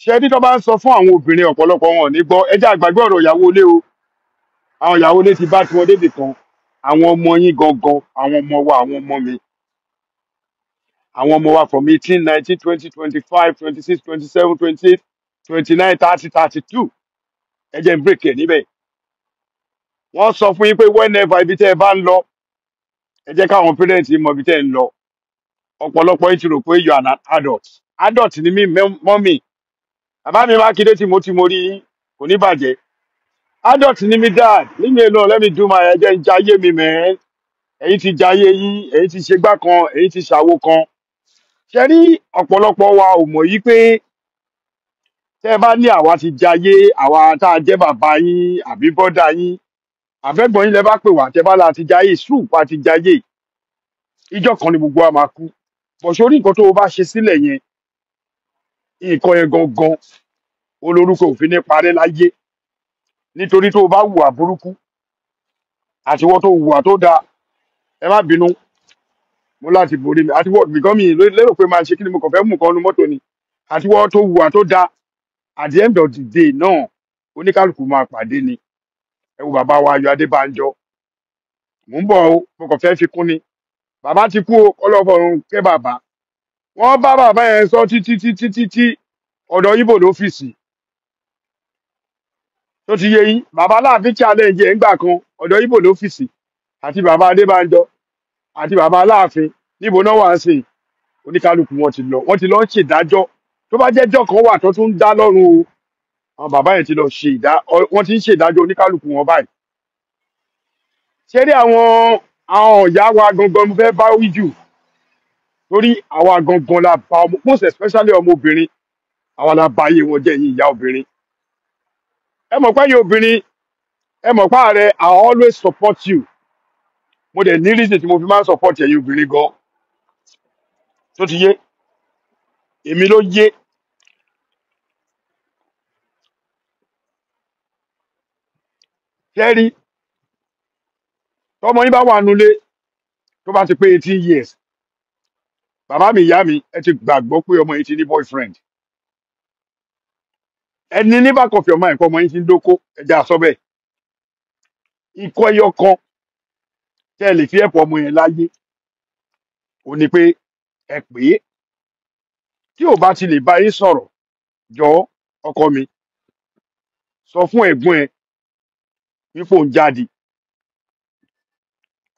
ṣe ní tó bá ń sọ fún àwọn obìnrin ọ̀pọ̀lọpọ̀ wọn ò ní gbọ́ ẹ jẹ́ àgbàgbé ọ̀rọ̀ ìyàwó ilé o àwọn ìyàwó ilé ti bá tiwọn débì kan àwọn ọmọ yín gangan àwọn ọmọ wa àwọn ọmọ mi àwọn ọmọ wa from 18 19 20 25 26 27 28 29 30 32 ẹ jẹ́ n break ẹ̀ níbẹ̀ wọ́n sọ fún yín pé whenever ibi tẹ́ ẹ bá ń lọ ẹ jẹ́ káwọn parents yín mọ ibi tẹ́ ẹ ń lọ ọ̀pọ̀lọpọ̀ yín ti rò pé you are an adult adult ni mí mọ́mì bàbá mi Mákindé tí mo rí yín kò ní bàjẹ́ adult ni mí dad leave me alone let me do my ẹ jẹ́ n jayé mi mẹ́ẹ́ ẹ̀yin ti jayé yín ẹ̀yin ti ṣègbà kan ẹ̀yin ti ṣàwo kan ṣe rí ọ̀pọ̀lọpọ̀ wa ò mọ̀ yí pé tẹ́ ẹ bá ní àwa ti jayé àwa tá a jẹ́ bàbá yín àbí bọ́dà yín àbẹ́gbọ̀n yín lẹ bá pè wá tẹ́ bá la ti jayé sùúrù ti jayé ìjọ kan ni gbogbo wa máa kú bọ̀ sórí nǹkan tó o bá ṣe sílẹ̀ yẹn nǹkan yẹn gangan olórúkọ òfin ní parẹ́ láyé nítorí tó o bá hùwà burúkú àtiwọ́ tó hùwà tó dáa ẹ má bínú mo láti borí mi àtiwọ́ bìkan mi lérò pé máa ṣe kí ni mo kàn fẹ́ mú nǹkan nu mọ́tò ni àtiwọ́ tó hùwà tó dáa at the end of the day náà oníkálukú máa pàdé ni ẹ wo bàbá wa Ayọ̀ Adébánjọ mò ń bọ̀ o mo kàn fẹ́ fi kún ni bàbá ti kú o ọlọ́fọ̀run kẹ́ bàbá wọ́n bá bàbá yẹn sọ títí ọ̀dọ̀ Ìbò lọ́fíìsì tó ti yé yín bàbá Aláàfin challenge ẹ̀ ńgbà kan ọ̀dọ̀ Ìbò lọ́fíìsì àti bàbá Adébánjọ àti bàbá Aláàfin níbo náà wà ń sìn oníkálukú wọn ti lọ ń ṣèdájọ́ tó bá jẹ́jọ́ kan wà tó tún dá lọ́rùn o àwọn bàbá yẹn ti lọ wọ́n ti ń ṣèdájọ́ oníkálukú wọn báyìí ṣé rí àwọn ìyá wa gangan mo fẹ́ bá wí jù torí àwa gangan la ba ọmọ most especially ọmọbìnrin àwa la ba ayé wọn jẹ́ yín ìyá obìnrin ẹ mọ̀ pé yín obìnrin ẹ mọ̀ pé ààrẹ I always support you mo dẹ̀ ní reason tí mo fi máa ń support ẹ̀yin obìnrin gan tó ti yé èmi ló yé kẹ́rí tọmọ yín bá wà nulẹ̀ tó bá ti pé 18 years bàbá mi ìyá mi ẹ ti gbàgbọ́ pé ọmọ yín ti ní boyfriend ẹni ní back of your mind kọ́ ọmọ yín ti ń dóko ẹja sọ bẹ́ẹ̀ ikọ́ ẹyọ kan tẹ́ ẹ lè fi ẹ̀pọ̀ ọmọ yẹn láyé ò ní pé ẹ pè é tí ò bá ti lè bá yín sọ̀rọ̀ jọ ọkọ mi sọ fún ẹ̀gbọ́n ẹ wípé òun jáde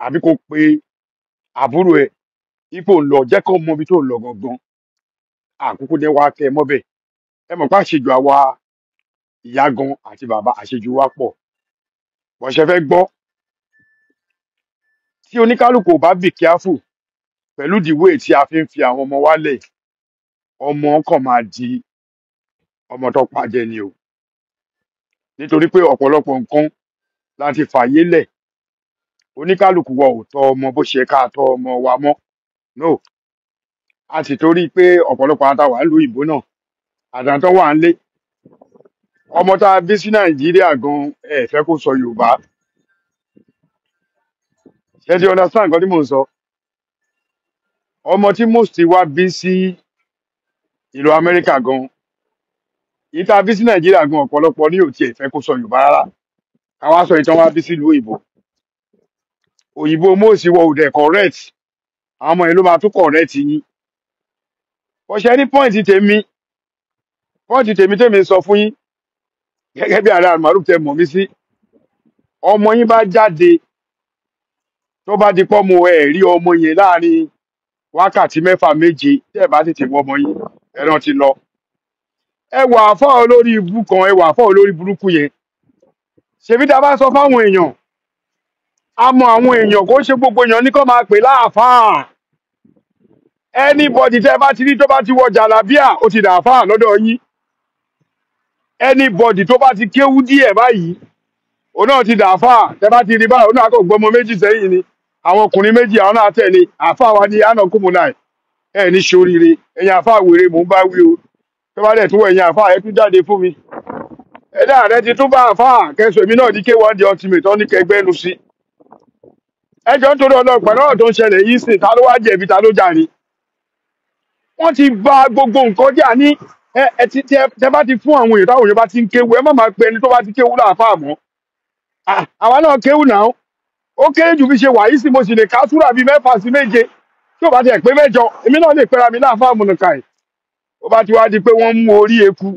àbí kò pe àbúrò ẹ wípé òun lọ jẹ́ kó mọ ibi tó ń lọ gangan àkókò dé wá kẹ́ ẹ mọ́bẹ̀ ẹ mọ̀ pé àṣejù àwa ìyá gan àti bàbá àṣejù wa pọ̀ bọ̀ṣẹ́ fẹ́ gbọ́ tí oníkálukú ò bá be careful pẹ̀lú the way tí a fi ń fi àwọn ọmọ wa lẹ̀ ọmọ kan máa di ọmọ tó pàjẹ́ ni o nítorí pé ọ̀pọ̀lọpọ̀ nǹkan láti fàyè lẹ̀ oníkálukú wa ò tọ́ ọmọ bó ṣe ká tọ́ ọmọ wa mọ́ no a sì torí pé ọ̀pọ̀lọpọ̀ àtàwà ń lu ìbò náà àtàntọ́ wà ń lé ọmọ tá a bí sí Nàìjíríà gan ẹ fẹ́ kó sọ Yorùbá ṣé ti understand nǹkan tí mò ń sọ ọmọ tí most wa bí sí ìlú Amẹ́ríkà gan ìta bí sí Nàìjíríà gan ọ̀pọ̀lọpọ̀ ní òtí ẹ fẹ́ kó sọ Yorùbá rárá káwá sọ ìtàn wa bí sí ìlú òyìnbó mọ́ọ̀sì wọ òdẹ correct àwọn ọmọ yẹn ló máa tún correct yín ọ̀ṣẹ́ ní pọ́ìntì tèmi sọ fún yín gẹ́gẹ́ bí ààrẹ Almaroof tẹ mọ̀ mí sí ọmọ yín bá jáde tó bá di pọ́ mo ẹ̀ rí ọmọ yẹn láàrin wákàtí 6 méje tẹ́ ẹ̀ bá tètè wọ ọmọ yín ẹran ti lọ ẹ wà fọ́ olórí ibú kan ẹ wà fọ́ olórí burúkú yẹn ṣèbí tá a bá sọ fáwọn èèyàn a mọ àwọn èèyàn kó ṣe gbogbo èèyàn ní kó máa pè láàfáà anybody tẹ́ bá ti rí tó bá ti wọ jàlábíà ó ti dàáfáà lọ́dọ̀ yín anybody tó bá ti kéwú díẹ̀ báyìí òun náà ti dàáfáà tẹ́ bá ti rí báyìí òun náà kò gbọmọ méjì sẹ́yìn ni àwọn ọkùnrin méjì àwọn náà tẹ̀lé àáfáà wa ní àná kùmùnáì ẹ ní ṣoríire ẹ̀yin àáfáà wèrè mò ń bá wí o tó bá dẹ̀ tún wọ ẹ̀yin àáfáà ẹ tún jáde fún mi ẹ̀dá rẹ ti tún bá àáfáà kẹsàn èmi náà ní K1 the ultimate ọ́ ní kẹgbẹ́nu sí ẹjọ́ nítorí ọlọ́pàá náà tó ń ṣẹlẹ̀ yìí sìn ta ló wá jẹ̀bi ta ló jà ní wọ́n ti bà gbogbo nǹkan jà ní tẹ bá ti fún àwọn èèyàn táwọn èèyàn bá ti ń kéwu ẹ má máa pe ẹni tó bá ti kéwu láàfáà mọ́. Àwa náà kéwu náà ó kéré jù bí ṣe wà yìí sí mo sì lè ká súrà bíi 6 sí 7 tí ò bá tiẹ̀ pé 8 èmi náà lè pera mi láàfáà múnukà ẹ̀. Ó bá ti wá di pé wọ́n mú orí eku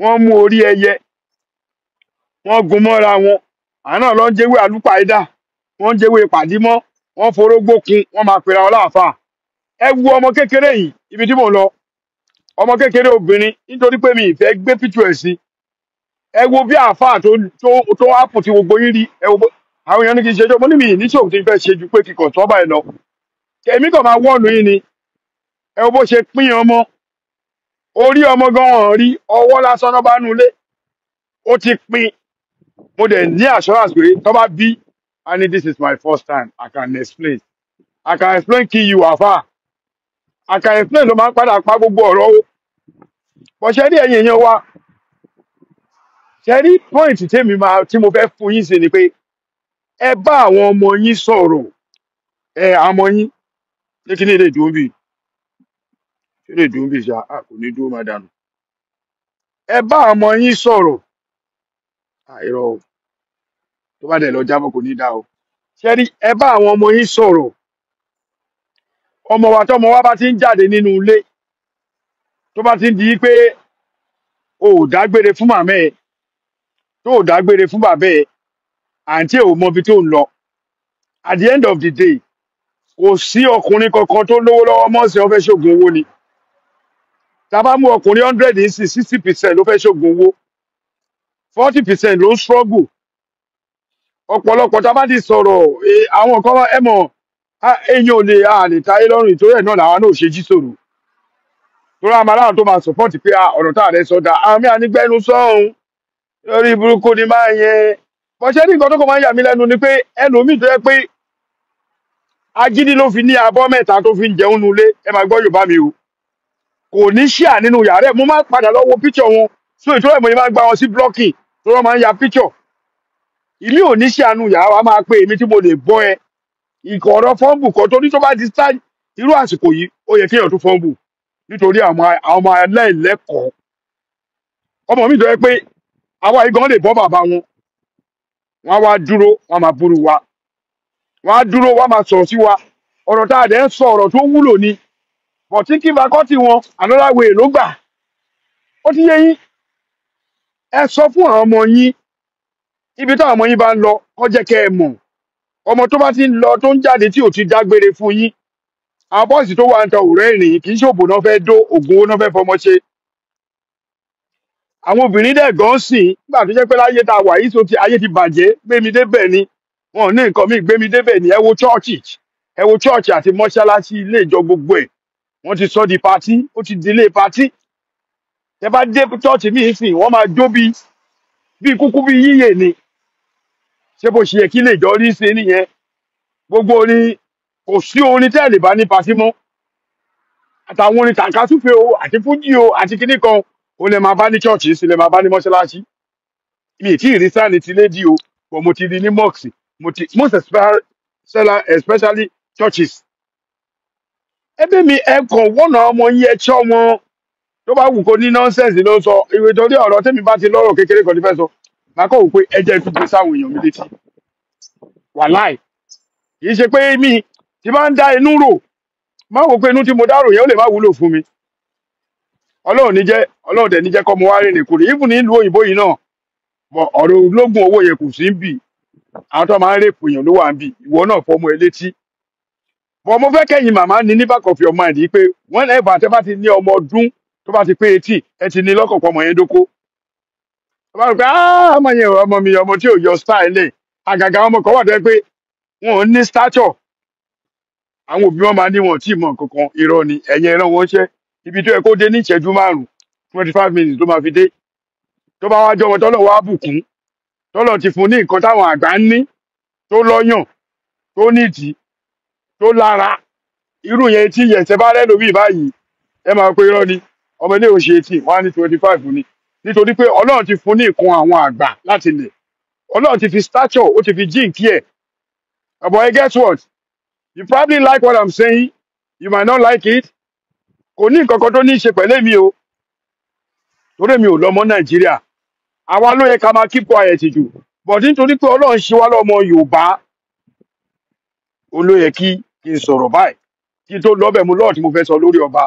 wọ́n mú orí ẹyẹ wọ́n gun mọ́ra wọn àwọn náà lọ ń jẹ́wé àlùpàídà wọ́n ń jẹ́wé pàdímọ́ wọ́n forógbó kun wọ́n máa pera wọn láàfáà. Ẹ wo ọmọ kékeré yìí ibi tí mò ń lọ ọmọ kékeré obìnrin nítorí pé mi ìfẹ́ gbé píṣù ẹ̀ sí. Ẹ wo bí àáfàá tó ápù tí gbogbo yín rí ẹ wo àwọn èèyàn ní kí n ṣe jọ mo ní mi ní ṣòwò tí n fẹ́ ṣe ju pé kíkọ̀ tó báyìí lọ. Èmi kàn máa wọ́ọ̀nù yín ni ẹ wo bó ṣe pín ọmọ orí ọmọ gan hàn rí ọwọ́ lásán náà bá nulẹ̀ ó ti pín. Mo dẹ̀ ní assurance pé tó bá bí I need this is my first time I can explain kí you àáfàá I can explain ló máa ń padà pa gbogbo ọ̀rọ̀ o. Bọ̀ ṣe rí ẹ̀yin èèyàn wa ṣe rí point tí mo fẹ́ fún yín sí ni pé ẹ bá àwọn ọmọ yín sọ̀rọ̀ àmọ́ yín ṣé kí ni lè dùn bí ṣé lè dùn bí ṣá kò ní dúró máa dànù. Ẹ bá ọmọ yín sọ̀rọ̀ irọ́ o tó bá dẹ̀ lọ jábọ̀ kò ní dá o. Ṣe rí ẹ bá àwọn ọmọ yín sọ̀rọ̀ ọmọ wa tọ́mọ wa bá ti ń jáde nínú ilé tó bá ti ń di pé o ò dágbére fún màmá ẹ tó ò dágbére fún bàbá ẹ àǹtí ò mọ ibi tó ń lọ at the end of the day kò sí ọkùnrin kankan tó lówó lọ́wọ́ mọ́ sí ó fẹ́ ṣògùn owó ni. Tá bá mú ọkùnrin 100 ní sí 60% ló fẹ́ ṣògùn owó 40% ló ń struggle. Ọ̀pọ̀lọpọ̀ tá bá ti sọ̀rọ̀ àwọn kan ẹ mọ̀ èèyàn ò lè táyé lọ́rùn ìtorí ẹ̀ náà làwọn náà ò ṣe jí sòrò torí àwọn aláwọ̀ tó máa support pé ọ̀rọ̀ tá àrẹ sọ dá àwọn mí ànígbẹ́nu sọ́hun lórí burúkú ni máa yẹn. Bọ́ṣẹ́ ní nǹkan tó kọ́ máa ń yà mí lẹ́nu ni pé ẹlòmíì tó yẹ pé agídí ló fi ní abọ́ mẹ́ta tó fi ń jẹun nulẹ̀ ẹ máa gbọ́ Yorùbá mi o kò ní ṣíà nínú yàrá ẹ̀ mo máa padà lọ wo picture wọn so ìtọ́rọ̀ ìmọ̀ yẹn máa ń gbá wọn sí blocking tó wọ́n máa ń ya picture. Ìmí ò ní ṣíà nínú yàrá wa máa pé èmi tí mo lè bọ́ ẹ ìkọ̀ ọ̀rọ̀ fọ́ǹbù kan tó ní tó bá ti sá irú àsìkò yìí ó yẹ kéèyàn tó fọ́ǹbù nítorí àwọn ọmọ aláìlẹ́kọ̀ọ́. Ọmọ mi tó yẹ pé àwa igan lè bọ́ bàbá wọn wọ́n á wá dúró wọ́n á máa búrú wa wọ́n á dúró wọ́n á máa sọ̀rọ̀ sí wa ọ̀rọ̀ tá a dẹ̀ ń sọ ọ̀rọ̀ tó wúlò ni but tí kí n bá kọ́ tí wọn another way ló gbà. Ó ti yé yín ẹ sọ fún àwọn ọmọ yín ibi táwọn ọmọ yín bá ń lọ kó jẹ́ kẹ́ ẹ mọ̀ ọmọ tó bá ti ń lọ tó ń jáde tí ò ti dágbére fún yín àwọn bọ́ọ̀sì tó wà ń ta òrẹ́ ìrìn kì í ṣe òbò náà fẹ́ dó ògùn owó náà fẹ́ fọmọ ṣe. Àwọn obìnrin dẹ̀ gan sìn nígbà tó jẹ́ pé láyé tá a wà yìí tó ti ayé ti bàjẹ́ gbé mi débẹ̀ ni wọn ò ní nǹkan míì gbé mi débẹ̀ ni ẹ wo chọ́ọ̀chì àti mọ́ṣáláṣí ilé ìjọ gbogbo ẹ̀ wọ́n ti sọ di patí ó ti di ilé patí. Tẹ bá dé chọ́ọ̀chì míì sìn wọ́n máa jó bí kúkú bí yíyè ni ṣé bó ṣe yẹ kí ilé ìjọ rí ṣe nìyẹn. Gbogbo orin kò sí orin tẹ́ lè bá ní patí mọ́ àtàwọn orin tàkásùfé o àti fújì o àti kíní kan ó lè máa bá ní chọ́ọ̀chì sí lè máa bá ní mọ́ṣáláṣí. Mi ì tí ì rí sáàni ti lédi o but mo ti rí ní mosque most especially churches. Ẹbí mi ẹ kàn wọ́nà ọmọ yín ẹ ṣọ́ wọn tó bá wù kó ní nonsense ló ń sọ ìwé torí ọ̀rọ̀ tẹ́mi bá ti lọ́rọ̀ kékeré kan ti fẹ́ sọ màá kọ́ wò pé ẹ jẹ́ ìtúgbé sáwọn èèyàn mi létí wàláì kì í ṣe pé mi ti máa ń dá inú rò máa wò pé inú tí mo dárò yẹn ó lè má wúlò fún mi. Ọlọ́run dẹ̀ ní jẹ́ kọ́ mo wá rìnrìn kùnrin even ní ìlú òyìnbó yìí náà bọ̀ ọ̀rọ̀ ológun owó yẹn kò sí ń bì àwọn tó máa ń rèpò èèyàn ló wà ń bì ìwọ náà fọmọ ẹ létí. Bọ̀ mo fẹ́ kẹ́yìn màmá ní ní back of your mind yìí pé whenever tẹ́ bá ti ní ọmọ ọdún tó bá ti pé 18 ẹ ti ní lọ́kàn pọ̀ ọmọ yẹn dóko. Ẹ bá rò pé ọmọ yẹn ọmọ mi ọmọ tí ò yọ style lẹ̀ àgàgà ọmọ kan wà tó yẹ pé wọn ò ní stature àwọn òbí wọn máa ní wọn tí ì mọ nǹkan kan irọ́ ni ẹ̀yìn ẹran wọn ṣẹ́ ibi tó yẹ kó dé ní ìṣẹ́jú 5 25 minutes ló máa fi dé. Tó bá wá jọ ọmọ tọ́lọ̀ wá bùkún tọ́lọ̀ ti fún ní nǹkan táwọn àgbà ń ní tó lọ́yàn tó nídìí tó lára irú yẹn tí yẹ̀sẹ̀ bá rẹ́ lómi báyìí ẹ máa pe irọ́ ni ọmọ ilé òṣè 18 wọ́n á ní 25 ni nítorí pé Ọlọ́run ti fún ní nǹkan àwọn àgbà láti lẹ̀ Ọlọ́run ti fi stature ó ti fi jíǹkí ẹ̀. But guess what? You probably like what I'm saying. You might not like it. Kò ní nǹkan kan tó ní í ṣe pẹ̀lú èmi o. torí mi ò lọ́mọ Nàìjíríà àwa ló yẹ ká máa keep quiet jù but nítorí pé Ọlọ́run ṣe wá lọ́mọ Yorùbá ó ló yẹ kí n sọ̀rọ̀ báyìí kí n tó lọ́bẹ̀ mo lọ́ọ̀ tí mo fẹ́ sọ lórí ọba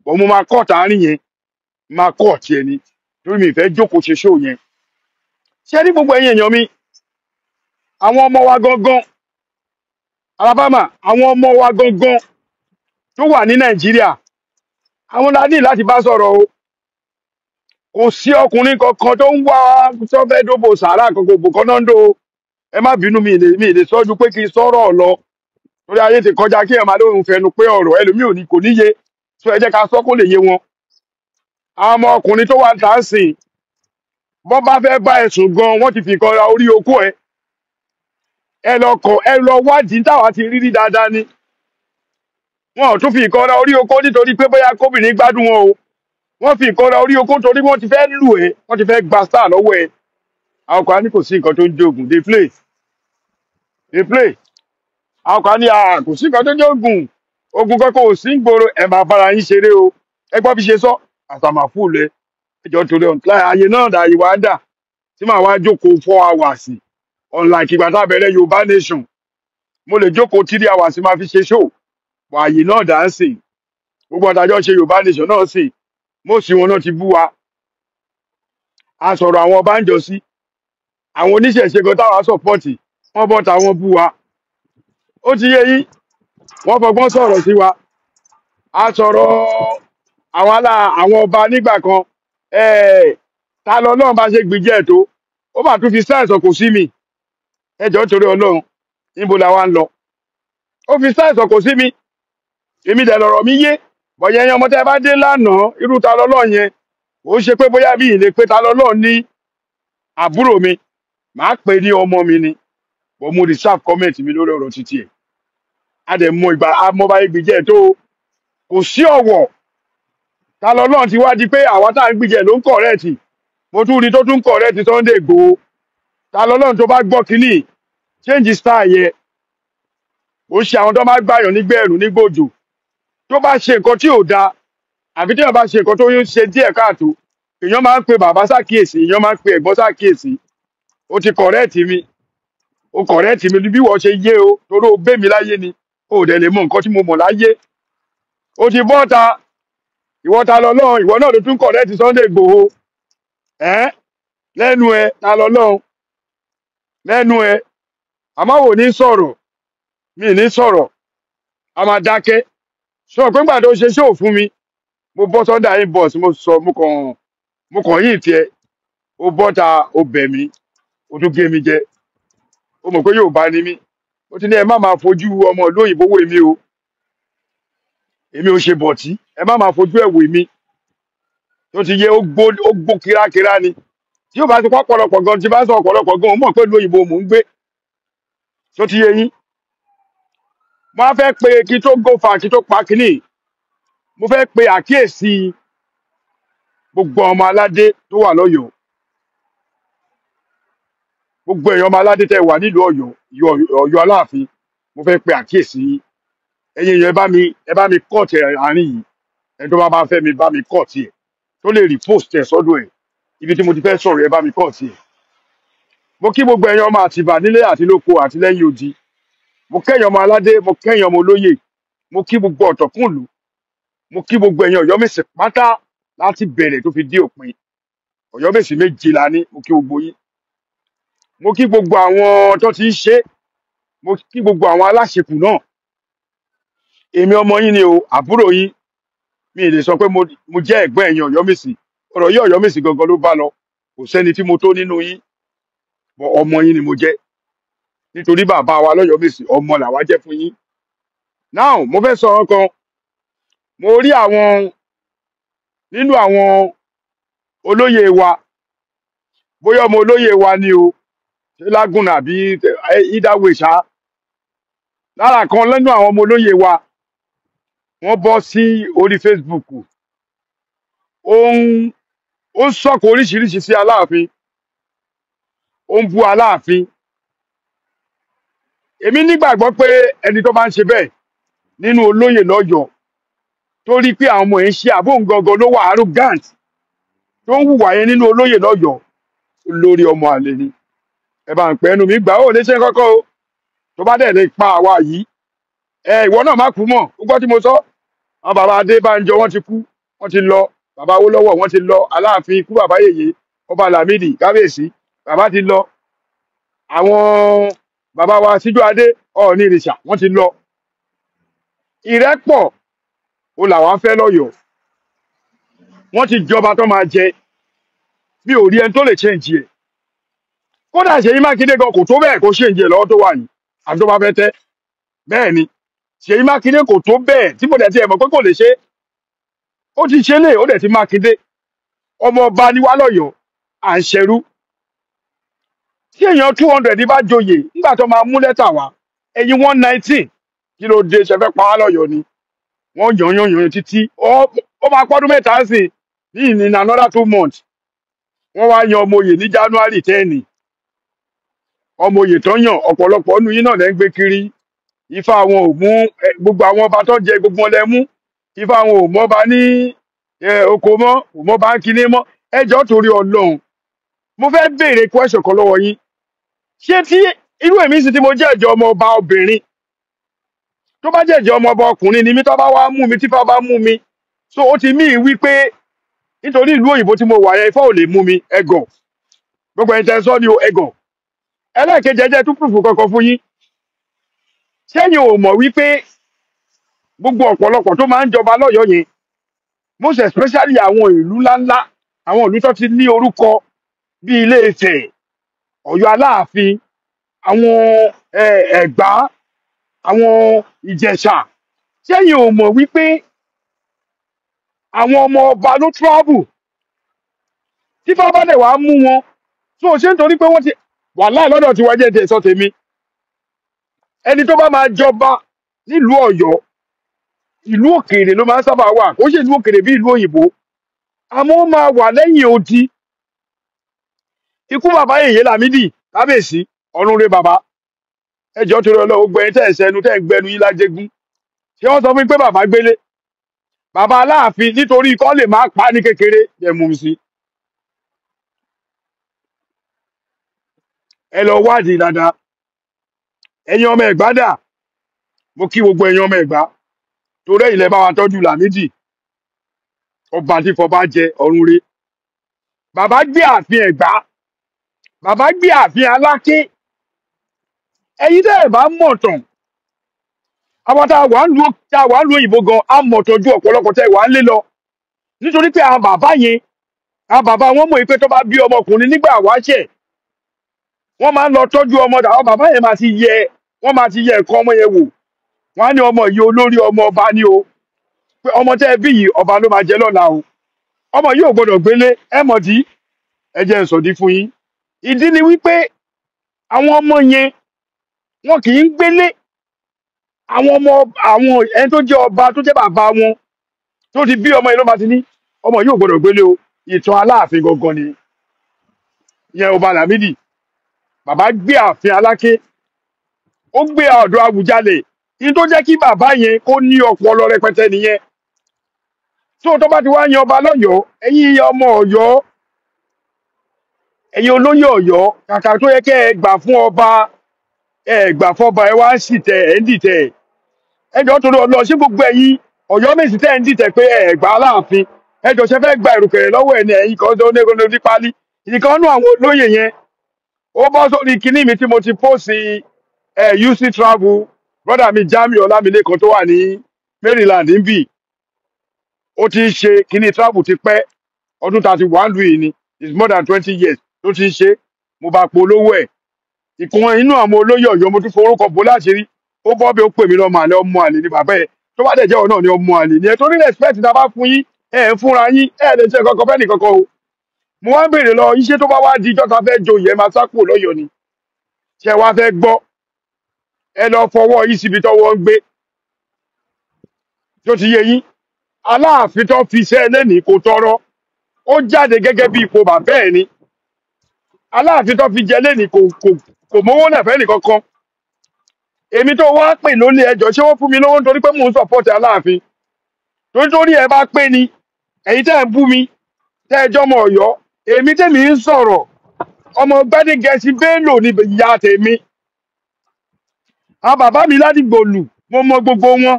but mo máa kọ́ tààrin yẹn máa kọ́ tiẹ̀ ni torí mi ìfẹ́ jókòó ṣe show yẹn ṣé ní gbogbo ẹ̀yin èèyàn mi àwọn ọmọ wa gangan Alabama àwọn ọmọ wa gangan tó wà ní Nàìjíríà àwọn la ní láti bá sọ̀rọ̀ o kò sí ọkùnrin kankan tó ń wá sọ́fẹ́ dóbò sàárà kankan òbò kan náà ń do ẹ má bínú mi lè sọ́jú pé kí n sọ̀rọ̀ lọ torí ayé ti kọjá kí ẹ̀ máa lóhun fẹnu pé ọ̀rọ̀ ẹlòmíì ò ní kò níye tó ẹ jẹ́ ká sọ kó lè yé wọn àwọn ọmọ ọkùnrin tó wà ń tà ń sìn bọ́n bá fẹ́ bá ẹ̀sùn gan wọ́n ti fi kan ra orí okó ẹ lọ wádìí táwa ti rírí dáadáa ni wọn ò tún fi ìkan ra orí okó nítorí pé bóyá kóbìnrin gbádùn wọn o wọ́n fi ìkan ra orí okó torí wọ́n ti fẹ́ lù ẹ́ wọ́n ti fẹ́ gba star lọ́wọ́ ẹ àwọn kan á ní kò sí nǹkan tó ń jogun they play àwọn kan á ní kò sí nǹkan tó ń jogun ogun kankan ò sí ń gbòòrò ẹ máa bára yín ṣeré o ẹ gbọ́ bí ṣe sọ àtàmàfù lẹ ẹjọ́ torí ọ̀ntláì ayé náà dà ìwà dà tí màá wá jókòó 4 hours unlike ìgbà tá a bẹ̀rẹ̀ Yorùbá nation mo lè jókòó 3 hours máa fi ṣe show wà àyè náà dà ń sìn gbogbo ọ̀tàjọ́ ṣe Yorùbá nation náà sìn mo sì wọn náà ti bú wa a sọ̀rọ̀ àwọn ọba ń jọ sí àwọn oníṣẹ̀ṣe gan táwa sọ̀pọ̀tì wọ́n bọ́ táwọn bú wa ó ti yé yín wọ́n fọgbọ́n sọ̀rọ̀ sí wa a sọ̀rọ̀ àwọn ọba nígbà kan ta lọ náà bá ṣe gbìjẹ́ tó ó bá tún fi sáìsàn kò sí mi ẹjọ́ torí Ọlọ́run níbo la wá ń lọ ó fi sáìsàn kò sí mi èmi dẹ̀ lọ̀rọ̀ mi yé bọ̀yẹ̀ yẹn ọmọ tẹ́ bá dé lánàá irú ta lọ́lọ́ yẹn ó ṣe pé bóyá bí ìlé pé ta lọ́lọ́ ní àbúrò mi màá pè ní ọmọ mi ni bọ̀ mo reserve comment mi lórí ọ̀rọ̀ títí ẹ̀ a dẹ̀ mọ ìgbà amọba ìgbìjẹ́ tó kò sí ọ̀wọ̀ ta lọ́lọ́ ti wá di pé àwa tá à ń gbìjẹ́ ló ń kọ̀rẹ́ẹ̀tì mo tún rí tó tún kọ̀rẹ́ẹ̀tì Sunday Igboho ta lọ́lọ́ tó bá gbọ́ kínní change style yẹ ó ṣe àwọn tó máa gbàyàn nígbẹ̀rún nígbòjò tó bá ṣe nǹkan tí ò da àbí tí wọn bá ṣe nǹkan tó ń ṣe díẹ̀ káàtó èèyàn máa ń pe bàbá ṣàkíyèsí èèyàn máa ń pe ẹ̀gbọ́n ṣàkíyèsí ó ti kọ̀rẹ́ẹ̀tì mi ó kọ̀rẹ́ẹ̀tì mi bí wọ́n ṣe yé o torí ó bẹ́ mi láyé ni ó dẹ̀ lè mọ nǹkan tí mo mọ̀ láyé ó ti bọ́ ta ìwọ ta lọ́lọ́run ìwọ náà ló tún kọ̀rẹ́ẹ̀tì Sunday Igboho lẹ́nu ẹ ta lọ́lọ́run lẹ́nu ẹ àmọ́ wò ní sọ̀rọ̀ mi ní sọ̀rọ̀ a máa dákẹ́ sọ pé nígbà tó ṣe ṣóò fún mi mo bọ́ sọ́dà inbox mo sọ mo kàn yín tiẹ̀ ó bọ́ta ó bẹ̀ mí ó tún gé mi jẹ ó mọ̀ pé Yorùbá ni mí ó ti ní ẹ má máa fojú ọmọ ìlú òyìnbó wò mí o èmi ò ṣe bọ̀tí ẹ má máa fojú ẹ̀ wò mí tó ti yẹ ó gbó kírákírá ni tí yóò bá ti pọ̀ ọ̀pọ̀lọpọ̀ gan tí bá ń sọ ọ̀pọ̀lọpọ̀ gan ó mọ̀ pé ìlú òyìnbó mò ń gbé tó ti yẹ yín mo fẹ́ pe kí tó go far kí tó pa kínní mo fẹ́ pe àkíyèsí gbogbo ọmọ aládé tó wà lọ́yọ̀ọ́ gbogbo èèyàn ọmọ aládé tẹ́ wà nílùú Ọ̀yọ́ Aláàfin mo fẹ́ pe àkíyèsí ẹ̀yin èèyàn ẹ bá mi kọ́ọ̀tì àárín yìí ẹni tó bá fẹ́ mi bá mi kọ́ọ̀tì ẹ̀ tó lè repost ẹ̀ sọ́dọ̀ ẹ̀ ibi tí mo ti fẹ́ sọ̀rọ̀ ẹ bá mi kọ́ọ̀tì ẹ̀ mo kí gbogbo èèyàn ọmọ Àtìbà nílé àti lóko àti lẹ́yìn odi mo kẹ́yìn ọmọ aládé mo kẹ́yìn ọmọ olóyè mo kí gbogbo ọ̀tọ̀kùnlú mo kí gbogbo èèyàn Ọ̀yọ́mèsì pátá láti bẹ̀rẹ̀ tó fi dé òpin Ọ̀yọ́mèsì 7 la ní mo kí gbogbo yín mo kí gbogbo àwọn tó ti ń ṣe mo kí gbogbo àwọn aláṣekù náà èmi ọmọ yín ni o àbúrò yín mi lè sọ pé mo jẹ́ ẹ̀gbọ́n ẹ̀yin Ọ̀yọ́mèsì ọ̀rọ̀ yìí Ọ̀yọ́mèsì gangan ló bá lọ kò sẹ́ni tí mo tó nínú yín ọmọ yín ni mo jẹ́ nítorí bàbá wa lọ́yọ́mèsì ọmọ làwa jẹ́ fún yín now mo fẹ́ sọ ọkàn mo rí àwọn nínú àwọn olóyè wa bóyá ọmọ olóyè wa ni o ṣé Lágùnà àbí ìdáwó ìṣá lára kan lẹ́nu àwọn ọmọ olóyè wa wọ́n bọ́ sí orí Facebook ó ń sọ̀kò oríṣiríṣi sí Aláàfin ó ń bú Aláàfin èmi nígbàgbọ́ pé ẹni tó bá ń ṣe bẹ́ẹ̀ nínú olóyè lọ́yọ̀ọ́ tó rí pé àwọn ọmọ ẹ̀ ń ṣe àbóhùn gangan ló wà arrogant tó ń hùwà yẹn nínú olóyè lọ́yọ̀ọ́ lórí ọmọ àlè ni ẹ bá ń pẹ́ ẹnu mi gbà ó lè ṣe kọ́kọ́ o tó bá dẹ̀ lè pa àwa yìí ìwọ náà má kú mọ́ ó gbọ́ tí mo sọ àwọn bàbá Adébánjọ wọ́n ti kú wọ́n ti lọ bàbá Awólọ́wọ̀ wọ́n ti lọ Aláàfin ikú bàbá Yèyé ọba Lámìdí kábíyèsí bàbá ti lọ àwọn bàbá wa Síjú Adé Ọọ̀ni ìrìṣà wọ́n ti lọ ìrẹ́pọ̀ ó làwọn fẹ́ lọ́yọ̀ọ́ wọ́n ti jọba tó máa jẹ bí ò rí ẹni tó lè change ẹ̀ kódà Ṣèyí Mákindé gan kò tó bẹ́ẹ̀ kó change ẹ̀ lọ́wọ́ tó wà yìí àti tó bá fẹ́ tẹ́ bẹ́ẹ̀ ni Ṣèyí Mákindé kò tó bẹ́ẹ̀ tí mo dẹ̀ ti ẹ̀ mọ̀ pé kò lè ṣe ó ti ṣe lè ó dẹ̀ ti Mákindé ọmọ ọba ni wá lọ́yọ̀ọ́ à ń ṣerú tí èèyàn 200 bá joyè nígbà tó máa mú lẹ́tà wá ẹ̀yin 119 kí ló dé ṣe fẹ́ pa á lọ́yọ̀ọ́ ni wọ́n yàn títí ó máa pọ́dún mẹ́ta sí ní another 2 months wọ́n wá yan ọmọ oyè ní January 10 ọmọ oyè tó yàn ọ̀pọ̀lọpọ̀ nínú yín náà lẹ́ ń gbé kiri ifá àwọn ò mú gbogbo àwọn ọba tó jẹ gbogbo wọn lẹ mú ifá àwọn ò mọba ní oko mọ́ ò mọba ń kíní mọ́ ẹjọ́ torí Ọlọ́run mo fẹ́ béèrè question kan lọ́wọ́ yín ṣé tí irú èmi sì tí mo jẹ́ ẹ̀jẹ̀ ọmọ ọba obìnrin tó bá jẹ́ ẹ̀jẹ̀ ọmọ ọba ọkùnrin ni mi tó bá wá mú mi tífá bá mú mi so ó ti mí wí pé nítorí ìlú òyìnbó tí mo wà yẹn ifá ò lè mú mi ẹ̀gàn gbogbo ẹ̀yin tẹ́ sọ ni o ẹ̀gàn ẹlẹ́ẹ̀kejì ẹjẹ́ tún pùfù kankan fún yín ṣẹ́yìn ò mọ̀ wípé gbogbo ọ̀pọ̀lọpọ̀ tó máa ń jọba lọ́yọ̀ọ́ yẹn most especially àwọn ìlú ńláńlá àwọn ìlú tó ti ní orúkọ bí Ilé Ifẹ̀ Ọ̀yọ́ Aláàfin àwọn Ẹ̀gbá àwọn Ìjẹ̀ṣà ṣẹ́yìn ò mọ̀ wípé àwọn ọmọ ọba ló travel tí bá bá dẹ̀ wá mú wọn tó ṣe ń torí pé wọ́n ti wà láì lọ́dọ̀ tí wọ́n jẹ́ tẹ̀ sọ tèmi ẹni tó bá máa jọba nílùú Ọ̀yọ́ ìlú òkèèrè ló máa ń sábà wà kó ṣe ìlú òkèèrè bí ìlú òyìnbó àmọ́ ó máa wà lẹ́yìn odi ikú bàbá Yèyé Lámìdí kábíyèsí ọ̀run rẹ bàbá ẹjọ́ torí Ọlọ́run gbẹ̀yìn tẹ̀ ẹ̀sẹ̀ ẹnu tẹ̀ ń gbẹnu yín lájẹgún ṣé wọ́n sọ fún mi pé bàbá gbélé bàbá Aláàfin nítorí ikọ́ lè máa pa ní kékeré yẹ mú mi sí ẹ lọ wádìí dáadáa ẹ̀yin ọmọ Ẹ̀gbá dà mo kí gbogbo ẹ̀yin ọmọ Ẹ̀gbá torí ilẹ̀ bá wa tọ́jú Lámìdí ọba tí fọba jẹ ọ̀run rẹ bàbá gbé ààfin Ẹ̀gbá bàbá gbé ààfin Aláké ẹ̀yin tẹ́ ẹ̀ bá mọ̀ tán àwọn tá a wà ń lu òyìnbó gan á mọ̀ tọ́jú ọ̀pọ̀lọpọ̀ tẹ́ ẹ̀ wà ń lé lọ nítorí pé àwọn bàbá yẹn àwọn bàbá wọn mọ̀ pé tó bá bí ọmọkùnrin nígbà wáṣẹ̀ wọ́n máa ń lọ tọ́jú ọmọ àwọn bàbá yẹn máa ti yẹ ẹ̀kọ́ ọmọ yẹn wò wọ́n á ní ọmọ yìí olórí ọmọ ọba ní o pé ọmọ tẹ́ ẹ bí yìí ọba ló máa jẹ lọ́la o ọmọ yìí ò gbọdọ̀ gbélé ẹ mọ̀ dí ẹ jẹ́ n sọ̀dí fún yín ìdí ni wípé àwọn ọmọ yẹn wọn kì í gbélé àwọn ẹni tó jẹ́ ọba tó jẹ́ bàbá wọn tó ti bí ọmọ yìí ló máa ti ní ọmọ yìí ò gbọdọ̀ gbélé o ìtàn Aláàfin gangan ni ìyẹn ọba Lámìdí bàbá gbé ààfin Aláké ó gbé ọ̀dọ̀ Àwùjalẹ̀ ní tó jẹ́ kí bàbá yẹn kó ní ọpọlọ rẹpẹtẹ nìyẹn tó bá ti wá yan ọba lọ́yọ̀ọ́ ẹ̀yin ọmọ Ọ̀yọ́ ẹ̀yin olóyè Ọ̀yọ́ kàkà tó yẹ kẹ́ ẹ gbà fún ọba ẹ gbà fọba ẹ wá ń sì tẹ ẹ ń dìtẹ̀ ẹjọ́ torí Ọlọ́run ṣé gbogbo ẹ̀yin Ọ̀yọ́ Mèsì tẹ́ ẹ ń dìtẹ̀ pé ẹ gbà Aláàfin ẹjọ́ ṣe fẹ́ gba ìrùkẹ̀rẹ̀ lọ́wọ́ ẹ̀ ní ẹ̀yin kan tó ní pálí ìkan nú àwọn olóyè yẹn ó bọ́ sórí kinní mi tí mo ti pósì UC travel brother mi Jamiu Ọlámilékan tó wà ní Maryland níbí ó ti ń ṣe kinní travel ti pẹ́ ọdún 31 lu yìí ni it's more than 20 years tó ti ń ṣe mo bá polówó ẹ̀ ìkan inú àwọn olóyè Ọ̀yọ́ mo tún forúkọ bó láṣìírí ó bọ́ bí ó pè mí lọ́mọ àlẹ́ ọmọ àlè ní bàbá ẹ̀ tó bá dẹ̀ jẹ́ ọ̀nà ni ọmọ àlè ni ẹ̀ tó ní respect tá a bá fún yín ẹ̀ ń fúnra yín ẹ̀ lè ṣe kankan fẹ́ nìkankan o mo wá ń béèrè lọ iṣẹ́ tó bá wá di ìjọta fẹ́ joyè ẹ máa sápò lọ́yọ̀ọ́ ni ṣé wá fẹ́ gbọ́ ẹ lọ fọwọ́ yìí síbi tọ́wọ́ ń gbé tó ti yé yín Aláàfin tó fi iṣẹ́ ẹlẹ́nìí kò tọrọ ó jáde gẹ́gẹ́ bí ipò bàbá ẹ̀ ni Aláàfin tó fi jẹ lẹ́nìí kò mówó náà fẹ́ nìkankan èmi tó wá pè lólè ẹjọ́ ṣé wọ́n fún mi lówó nítorí pé mò ń support Aláàfin torí ẹ bá pé ni ẹ̀yin tẹ́ ẹ̀ ń bú mi tẹ́ ẹ jọmọ Ọ̀yọ́ èmi tèmi ń sọ̀rọ̀ ọmọ Gbádégẹṣin Bello ni ìyá tèmi àwọn bàbá mi Ládìgbòlù mo mọ gbogbo wọn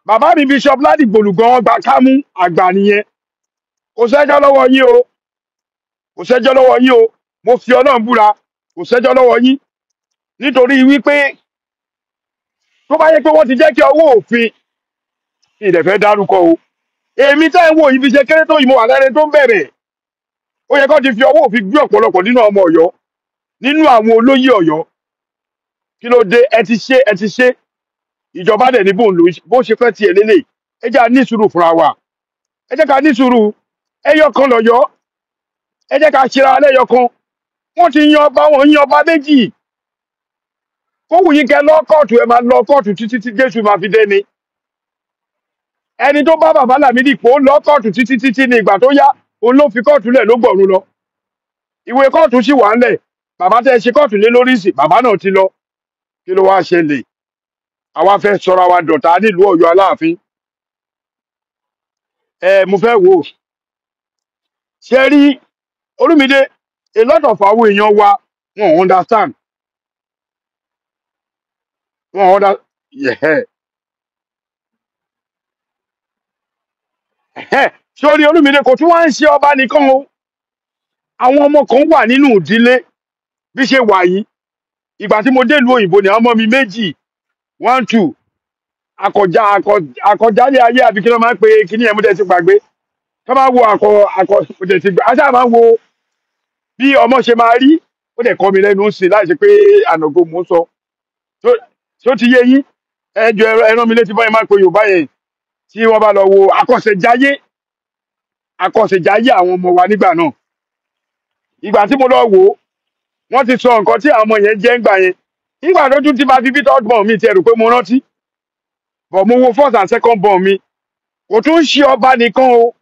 bàbá mi Bishop Ládìgbòlù gan wọn gba kámú àgbà nìyẹn kò sẹ́jọ́ lọ́wọ́ yín o kò sẹ́jọ́ lọ́wọ́ yín o mo fi Ọlọ́run búra kò sẹ́jọ́ lọ́wọ́ yín nítorí wípé tó bá yẹ pé wọ́n ti jẹ́ kí ọwọ́ òfin ìdẹ̀fẹ́ dárúkọ o èmi tẹ́ ń wò yìí fi ṣe kéré tó yìí mo wà lẹ́rẹ́ tó ń bẹ̀rẹ̀ ó yẹ kó ti fi ọwọ́ òfin gbé ọ̀pọ̀lọpọ̀ nínú ọmọ Ọ̀yọ́ nínú àwọn olóyè Ọ̀yọ́ kí ló dé ẹ ti ṣe ìjọba dẹ̀ ní bó ṣe fẹ́ tiẹ̀ lélẹ̀ ẹ jẹ́ ká ní sùúrù fúnra wa ẹ jẹ́ ká ní sùúrù ẹyọ kan lọ́yọ́ ẹ jẹ́ ká ṣera lẹ́yọ kan wọ́n ti yan ọba wọn yan ọba méjì kó wù yín kẹ lọ kóòtù ẹ máa lọ kóòtù títí tí Jésù máa fi dé ni ẹni tó bá bàbá Lámídì pò ó lọ kóòtù títí ní ìgbà tó yá òun ló fi kóòtù lẹ̀ ló gbọ̀run lọ ìwé kóòtù sì wà ńlẹ̀ bàbá tẹ́ ṣe kóòtù lé lórí sí bàbá náà ti lọ kí ló wá ṣẹlẹ̀ àwa fẹ́ sọra wa dọ̀tá nílùú Ọ̀yọ́ Aláàfin mo fẹ́ wò ó ṣe rí Olúmídé a lot of àwọn èèyàn wa wọn understand wọn sórí Olúmídé kò tún wá ń ṣe ọba nìkan o àwọn ọmọ kan wà nínú ìdílé bí ṣe wà yìí ìgbà tí mo dé ìlú òyìnbó ni àwọn ọmọ mi méjì 1 2 àkọjálé ayé àbí kí ló máa ń pe kíní ẹ̀ mú tẹ́ ti gbàgbé ká máa wo mo tẹ́ ti gbà á sáà máa wo bí ọmọ ṣe máa rí ó dẹ̀ kọ́ mi lẹ́nu sí láì ṣe pé ànàgó mò ń sọ tó ti yé yín ẹjọ ẹran mi létí báyìí máa ń pe Yorùbá yẹn tí wọ́n bá lọ wo àkọsẹ̀jáyé àwọn ọmọ wa nígbà náà ìgbà tí mo lọ wò ó wọ́n ti sọ nǹkan tí àwọn ọmọ yẹn jẹ́ ńgbà yẹn nígbà tó tún ti máa fi bí third born mi ti ẹ̀rù pé mo rántí but mo wo first and second born mi kò tún ń ṣe ọba nìkan o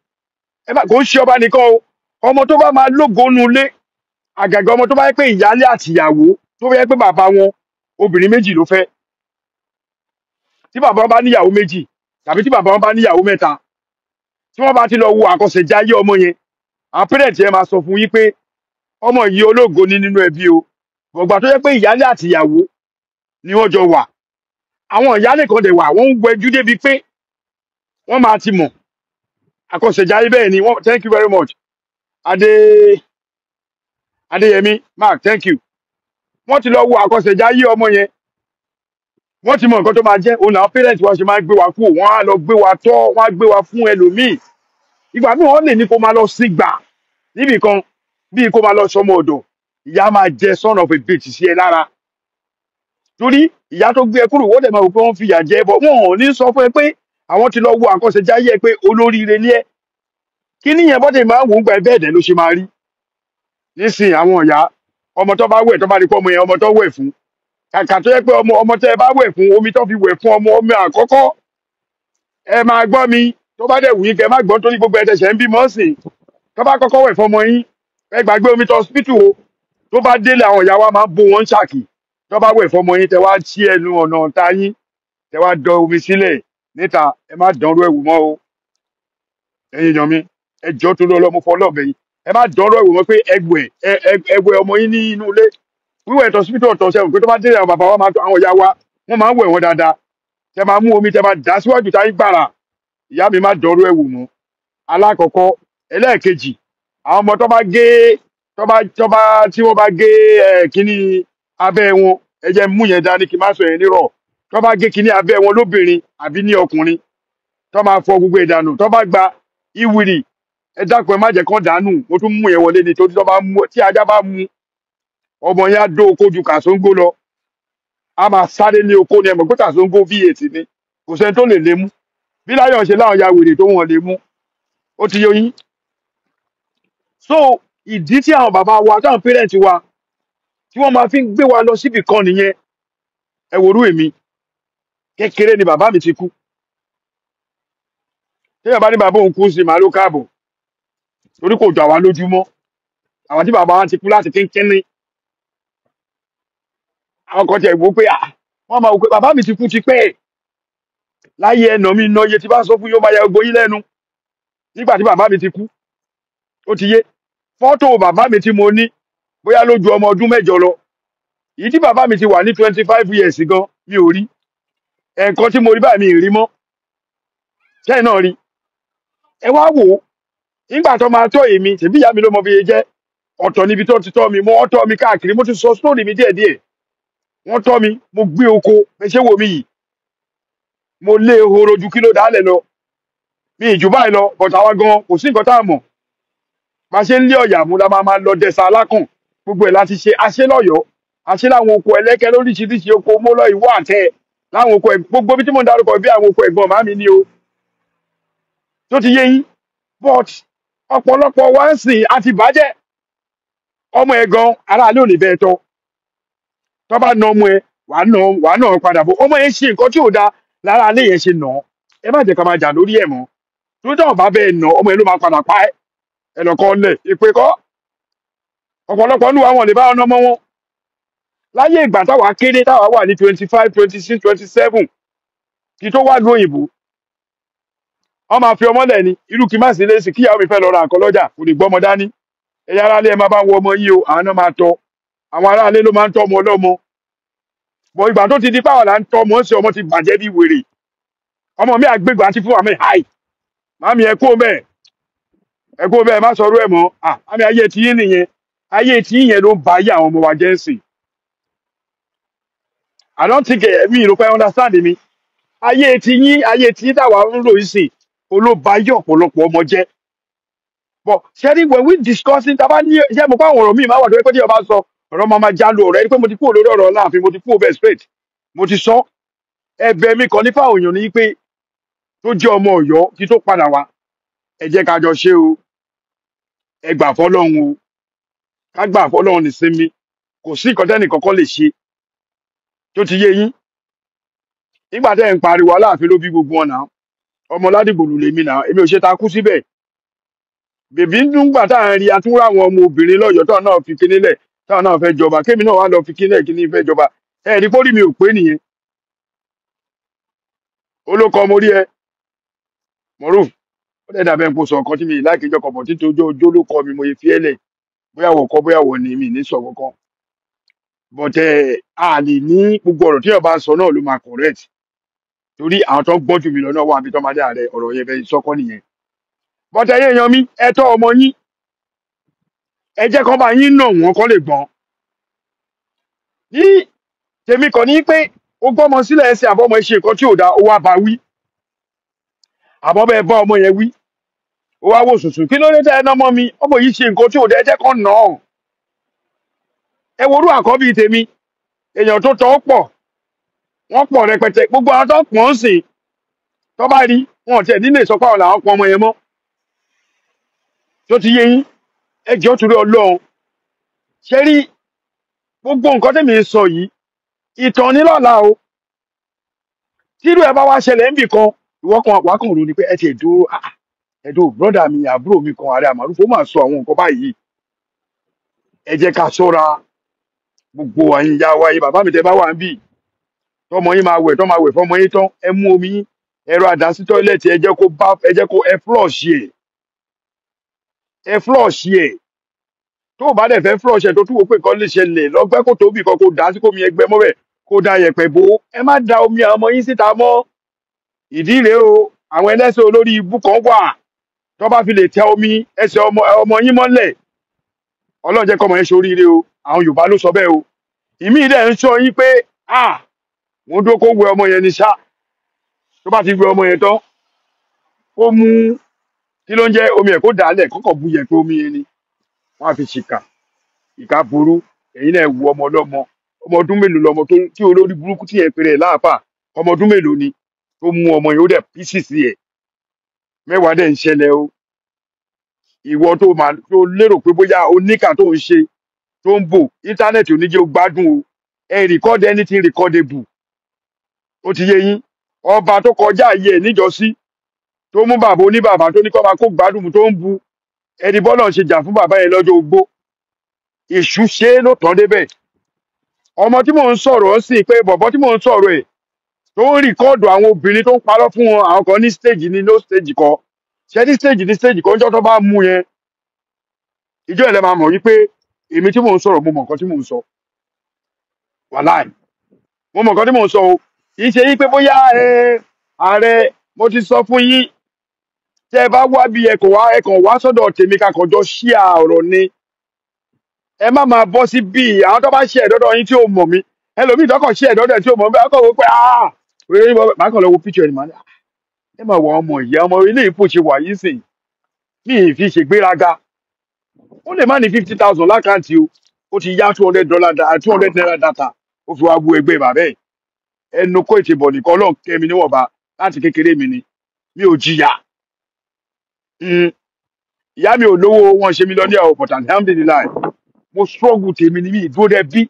kò ń ṣe ọba nìkan o ọmọ tó bá máa lógo nulé àgàgà ọmọ tó bá yẹ pé ìyálé àtìyàwó tó yẹ pé bàbá wọn obìnrin méjì ló fẹ́ tí bàbá wọn bá níyàwó méjì tàbí tí bàbá wọn bá níyàwó mẹ́ta tí wọ́n bá ti lọ wo àkọsẹ̀jáyé ọmọ yẹn àwọn parent yẹn máa sọ fún yín pé ọmọ yìí ológo ní nínú ẹbí o gbọ̀gbà tó yẹ pé ìyálé àtìyàwó ni wọ́n jọ wà àwọn ìyálé kan dẹ̀ wà wọ́n ń wẹjú débi pé wọ́n máa ti mọ̀ àkọsẹ̀jáyé bẹ́ẹ̀ ni wọ́n thank you very much Adéyẹmí Mark thank you wọ́n ti lọ wo àkọsẹ̀jáyé ọmọ yẹn wọ́n ti mọ nǹkan tó máa jẹ́ òun làwọn parents wa ṣe máa gbé wa kú wọ́n á lọ gbé wa tọ́ wọ́n á gbé wa fún ẹlòmíì ìgbà míì wọ́n lè ní kó máa lọ sí gbà níbì kan bíi kó máa lọ sọmọ ọ̀dọ̀ ìyá máa jẹ son of a bitch sí ẹ lára torí ìyá tó gbé ẹ kúrò wọ́n dẹ̀ máa wò pé wọ́n fi ìyà jẹ ẹ bọ̀ wọn ò ní sọ fún ẹ pé àwọn ti lọ wo àkọsẹ̀jáyé ẹ pé olóríire ní ẹ kí níyẹn bọ́dẹ̀ máa wò ó gbà bẹ́ẹ̀ dẹ̀ ló ṣe máa rí nísìnyí àwọn ìyá ọmọ tó bá wẹ̀ tó bá rí pọ́ ọmọ yẹn ọmọ tó wẹ̀ fún kàkà tó yẹ pé ọmọ tẹ́ ẹ bá wẹ̀ fún omi tó fi wẹ̀ fún ọmọ àkọ́kọ́ ẹ máa gbọ́ mi tó bá dẹ̀ wù yín kẹ́ má gbọ́ torí gbogbo ẹ̀dẹ̀ṣẹ̀ ń bímọ sí tó bá kọ́kọ́ wẹ̀ fún ọmọ yín ẹ gbàgbé omi tó hospital o tó bá délé àwọn ìyá wa máa ń bó wọn ṣàkì tó bá wẹ̀ fún ọmọ yín tẹ́ wá ṣí ẹnu ọ̀nà ọ̀tá yín tẹ́ wá dọ omi sílẹ̀ níta ẹ má dánrú ẹ̀wù mọ́ o ẹ̀yin èèyàn mi ẹ jọ́ tó lọ́mọ fọlọ́ọ̀bẹ yín ẹ má dánrú ẹ̀wù mọ́ pé ẹgbẹ́ ọmọ yín ní inú ilé wíwẹ̀ tó hospital ọ̀tọ̀ sẹ́wọ̀n pé tó bá délé àwọn bàbá wa àwọn ìyá wa wọ́n máa ń wẹ̀ wọ́n dáadáa tẹ́ máa mú omi tẹ́ máa dà síwájú táyé gbàrà ìyá mi má dánrú ẹ̀wù mọ́ alákọ̀ọ́kọ́ ẹlẹ́ẹ̀kejì àwọn ọmọ tó bá gé tí wọ́n bá gé kíní abẹ́ wọn ẹ jẹ́ mú yẹn dání kí n má sọ yẹn nírọ̀ tó bá gé kíní abẹ́ wọn lóbìnrin àbí ní ọkùnrin tó máa fọ gbogbo ìdànù tó bá gba ìwìrì ẹ dákun ẹ má jẹ́ kán dànù mo tún mú yẹn wọlé ni torí tí ajá bá mu ọmọ yẹn á dó oko ju kàṣóńgó lọ a máa sáré ní oko ni ẹ mọ̀ pé kàṣóńgó V8 ni kò sẹ́ni tó lè lé mú bí láyọ̀ ṣe láwọn ya wèrè tó wọ́n lè mú ó ti yé yín so ìdí tí àwọn bàbá wa táwọn parent wa tí wọ́n máa fi ń gbé wa lọ síbì kan nìyẹn ẹ wòrú èmi kékeré ni bàbá mi ti kú téèyàn bá ní bàbá òun kú sí màá ló káàbọ̀ torí kò jọ àwa lójúmọ́ àwọn tí bàbá wa ti kú láti kínkínní àwọn kan tiẹ̀ wò pé wọ́n máa wò pé bàbá mi ti kú ti pẹ́ láyé ẹnà mi ná iye tí bá sọ fún yóò máa ya gbogbo yín lẹ́nu nígbà tí bàbá mi ti kú ó ti yé fọ́tò bàbá mi tí mo ní bóyá ló ju ọmọ ọdún mẹ́jọ lọ èyí tí bàbá mi ti wà ní 25 years gan mi ò rí ẹ̀ẹ̀kan tí mo rí báyìí mi ì rí mọ́ sẹ́yìn náà rí ẹ wá wò ó nígbà tó máa tọ́ èmi tèmi ìyá mi ló mọ bí iye jẹ́ ọ̀tọ̀ níbi tó ti tọ́ mi mo wọ́n tọ́ mi káàkiri mo ti sọ sóòrì mi díẹ̀díẹ̀ wọ́n tọ́ mi mo gbé oko ẹ ṣé wò mí yìí mo lé ehoro ju kíló dálẹ̀ lọ mi ì jù báyìí lọ bọ̀tà wa gan kò sí nǹkan tá a mọ̀ bá ṣe ń lé ọ̀yà mú la máa lọ dẹ̀sà alákàn gbogbo ẹ̀ láti ṣe aṣẹ́ lọ́yọ̀ọ́ aṣẹ́ láwọn oko ẹlẹ́kẹ́ lóríṣiríṣi oko mọ́lọ́ ìwọ àtẹ láwọn oko gbogbo bí tí mo ń darúkọ bí àwọn oko ẹ̀gbọ́n màmí ni o tó ti yé yín but ọ̀pọ̀lọpọ̀ wa ń sìn àti bàjẹ́ ọmọ ẹ̀ gan aráàlú ò ní bẹ́ẹ̀ tọ́ tó bá na ọmọ ẹ̀ wàá nà padà bọ̀ ọmọ yẹn ṣe nǹkan tí ò da lára alẹ́ yẹn ṣe nà ọ́ ẹ má jẹ́ ká máa jà lórí ẹ̀ mọ́ tó dáhùn bá bẹ́ẹ̀ nà ọmọ yẹn ló máa padà pa ẹ́ ẹ̀ lọ́kọ́ lẹ̀ èpè kọ́ ọ̀pọ̀lọpọ̀ ń lu àwọn lè bá ọ̀nà ọmọ wọn láyé ìgbà táwa kéré táwa wà ní 25, 26, 27 kí tó wá lu òyìnbó wọ́n máa fi ọmọ lẹ̀ ni irú kí má sí lé sí kíyàwó mi fẹ́ lọ ra nǹkan lọ́jà kò lè gbọ́ ọmọ dání ẹ̀yà aráalé ẹ máa bá wọ ọmọ yìí o àwọn náà máa tọ́ àwọn aráalé ló máa ń tọ́ ọmọ ọlọ́mọ bọ̀ ìgbà tó ti di báwọn là ń tọ́ ọmọ ṣe ọmọ ti bàjẹ́ bí wèrè ọmọ mi àgbégbà ti fún àmì háì màmí ẹ kó bẹ́ẹ̀ má sọ̀rọ̀ ẹ̀ mọ́ àmì ayé tí yín nìyẹn ayé tí yín yẹn ló ń ba ayé àwọn ọmọ wa jẹ́ ń sìn I don't think mi ìrò pé understand mi ayé tí yín táwa ń lò yìí sìn olóba ayé ọ̀pọ̀lọpọ̀ ọmọ jẹ́ but ṣẹ́ni when we discussing tá a bá ní ṣé mo pa àwọn ọ̀rọ̀ míì máa wà tó yẹ pé tí ọba sọ ọ̀rọ̀ máa já lu ọ̀rọ̀ ẹni pé mo ti kúrò lórí ọ̀rọ̀ láàfin mo ti kúrò bẹ́ẹ̀ straight mo ti sọ ẹ̀bẹ̀ mi kan ní fáwọn èèyàn ní pé tó jẹ́ ọmọ Ọ̀yọ́ kí tó padà wá ẹ jẹ́ ká jọ ṣe o ẹ gbà fọ́lọ́run o ká gbà fọ́lọ́run nísinmi kò sí nǹkan tẹ́nì kankan lè ṣe tó ti yé yín nígbà tẹ́ ẹ̀ ń pariwo Aláàfin ló bí gbogbo ọ̀nà ọmọ Ládìgbòlù lèmi náà èmi ò ṣe ta kú síbẹ̀ bèbí nígbà tá à ń rí atúnrà àwọn ọmọ obìnrin lọ́yọ̀ọ́ táwọn náà fi kíní lẹ̀ táwọn náà fẹ́ jọba kémi náà wá lọ fi kíní lẹ̀ kíní fẹ́ jọba ẹ rí kórì mi ò pé nìyẹn olókọ mo rí ẹ mọ̀rú ó dẹ̀ dàbẹ̀ ń kó sọ ọ̀kan tí mi láìkí ìjọ kọ̀ọ̀bọ̀ tí tojó ló kọ mi mo yẹ fi ẹ́ lẹ̀ bóyá wọ̀ kọ́ bóyá wọ̀ ní mi ní sọ kankan but a lè ní gbogbo ọ̀rọ̀ tí yóò bá sọ náà ló máa correct torí àwọn tó ń gbọ́n jù mí lọ náà wà bí tó máa dé ààrẹ ọ̀rọ̀ yẹn bẹ́ẹ̀ sọ́kọ́ nìyẹn but ẹ̀yin èèyàn mi ẹ tọ́ ọmọ yín ẹ jẹ́ kó bá yín nà wọ́n kó lè gbọ́n ní tèmi kàn ní pé ó gbọ́mọ sílẹ̀ ẹsẹ̀ àbọ̀mọ ṣe nǹkan tí ò dáa ó wá bá wí àbọ̀ bẹ́ẹ̀ bá ọmọ yẹn wí ó wá wò sùsù kí ló dé tẹ́ ẹ ná ọmọ mi ọmọ yìí ṣe nǹkan tí ò dáa ẹ jẹ́ kó nà án ẹ worú àkọ́bí tèmi èèyàn tó tọ́ pọ̀ wọ́n pọ̀ rẹpẹtẹ gbogbo àwọn tó pọ̀ ń sìn tó bá rí wọn ò tiẹ̀ nílé sọ pé àwọn làwọn pọ̀ ọmọ yẹn mọ́ tó ti yé yín ẹ jẹ́ òtúrú Ọlọ́run ṣe rí gbogbo nǹkan tèmi ń sọ yìí ìtàn ní lọ́la o tírú ẹ bá wá ṣẹlẹ̀ níbì kan ìwọ kan wà kàn rò ní pé ẹ ti ẹ̀dùn ẹ̀dùn brọ́dà mi àbúrò mi kan ààrẹ àmàlùfó máa sọ àwọn nǹkan báyìí ẹ jẹ́ ká ṣọ́ra gbogbo àyìn ìyá wa yìí bàbá mi tẹ bá wà ń bì tọmọ yín máa wẹ̀ tọ́ máa wẹ̀ fọmọ yín tán ẹ mú omi yín ẹ̀rọ àdásí tọ́ílẹ̀tì ẹ jẹ́ kó ẹ flush ẹ̀ tó o bá dẹ̀ fẹ́ flush ẹ̀ tó tún wò pé kan lè ṣẹlẹ̀ lọ́gbẹ́ kó tóbi kan kó dá sí kómi ẹgbẹ́ mọ́bẹ̀ kó da yẹ̀pẹ̀ bò ó ẹ má da omi àwọn ọmọ yín síta mọ́ ìdí rèé o àwọn ẹlẹ́sẹ̀ olórí ibú kan wà tó bá fi lè tẹ omi ẹsẹ̀ ọmọ yín mọ́lẹ̀ Ọlọ́run jẹ́ kọ́mọ yẹn ṣoríire o àwọn Yorùbá ló sọ bẹ́ẹ̀ o ìmí dẹ̀ ń sọ yín pé mo dúró kó wẹ ọmọ yẹn ní ṣá tó bá ti wẹ ọmọ yẹn tán ó mú kí ló ń jẹ́ omi ẹ̀ kó dàálẹ̀ kọ́kọ́ bu yẹ̀pẹ̀ omi yẹn ni wọ́n á fi ṣìkà ìka burú ẹ̀yin náà wu ọmọ ọlọ́mọ ọmọ ọdún mélòó lọmọ tí olórí burúkú tí yẹn pèrè láàfà ọmọ ọdún mélòó ni tó mú ọmọ yẹn ó dẹ̀ písìsì ẹ̀ mẹ́wàá dẹ̀ ń ṣẹlẹ̀ o ìwọ tó lérò pé bóyá oníkà tó ń ṣe tó ń bò íńtánẹ́ẹ̀tì oníjẹ́ ó gbádùn o ẹ record anything recordable ó ti yé yín ọba tó kọjá ayé ẹ̀ níjọ́sí tó mú bàbá oníbàbá tó ní kọ́ máa kó gbádùn tó ń bu ẹni bọ́lá ṣe jà fún bàbá yẹn lọ́jọ́ ogbó èṣù ṣe é ló tán débẹ̀ ọmọ tí mò ń sọ̀rọ̀ sí pé bọ̀bọ́ tí mò ń sọ̀rọ̀ ẹ̀ tó ń rìkọ́ọ̀dù àwọn obìnrin tó ń parọ́ fún wọn àwọn kan ní stage ní no stage kan ṣé ní stage kan jọ́ tó bá mú yẹn ìjọ ẹ̀ lẹ́ máa mọ̀ wípé èmi tí mò ń sọ̀rọ̀ mo mọ̀ nǹkan tí mò ń sọ wàláì mo mọ̀ nǹkan tí mò ń sọ o kì í ṣe yí pé bóyá ààrẹ mo ti sọ fún yín tẹ́ ẹ bá wá bí ẹ kàn wá sọ́dọ̀ tèmi ká kàn jọ ṣíà ọ̀rọ̀ ni ẹ má máa bọ́ sí bíi àwọn tó bá ṣe ẹ̀dọ́dọ̀ yín tí ò mọ̀ mí ẹlòmíì tó kàn ṣe ẹ̀dọ́dọ̀ tí ò mọ̀ mí bá kàn wó pé wèrè yín bọ́ máa kàn lọ wo píṣọ ẹ̀ ní màá ní ẹ máa wọ ọmọ ìyá ọmọ ilé ìfò ṣe wà yìí sìn mí ì fi ṣègbéraga ó lè má ní 50,000 lákàntì o ó ti yá $200 data ó fi wá bu ẹgbẹ́ bàbá ẹ̀ ẹnu kó ètè bọ̀ nìkan Ọlọ́run kẹ́ mi níwọ̀nba láti kékeré mi ni mi ò jìyà ìyá mi ò lówó wọn ṣe mí lọ ní àwọn ọ̀pọ̀tà alhamdulilayi mo struggle tèmi ni mi ìdúró dẹ bí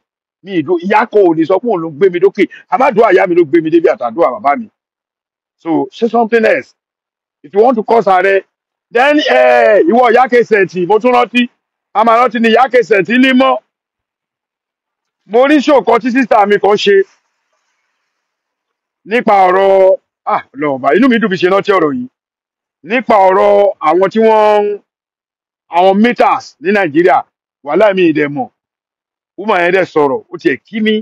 mi ìdúró ìyá kan ò ní sọ pé òun ló gbé mi lókè àbádùá ìyá mi ló gbé mi débi àtàdúrà bàbá mi so say something else if you want to cause ààrẹ then ìwọ ìyá kẹsẹ̀ntì mo tún rántí a máa rántí ni ìyá kẹsẹ̀ntì ní mọ́ mo ní ṣòkan tí sísá mi kan ṣe nípa ọ̀rọ̀ lọ́ọ̀bà inú mi dùn bí ṣe rántí ọ̀rọ̀ yìí nípa ọ̀rọ̀ àwọn tí àwọn meters ní Nàìjíríà wàhálà mi ìdẹ̀ mọ̀ woman yẹn dẹ̀ sọ̀rọ̀ ó tiẹ̀ kí mi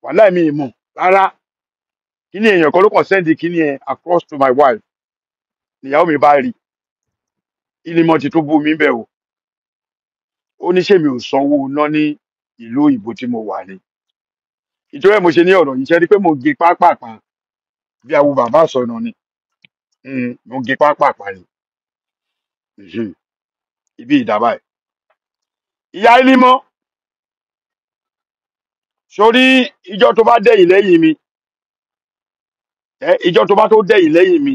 wàhálà mi ìmọ̀ rárá kí ni èèyàn kan ló kàn sẹ́ndì kí ni ẹ across to my wife níyàwó mi bá rí ìlímọ̀ ti tó bú mi bẹ̀ o ó ní ṣé mi ò sanwó ná ní ìlú òyìnbó tí mo wà ní ìjọba ẹ̀ mo ṣe ní ọ̀rọ̀ yìí ṣe rí pé mo gé pápápá bí awo bàbá sọ̀nà ni mo gé pápápá ni ibi ìdàbà ẹ̀ ìyá ìlímọ̀ sórí ìjọ tó bá dẹ̀yìn lẹ́yìn mi ìjọ tó bá tó dẹ̀yìn lẹ́yìn mi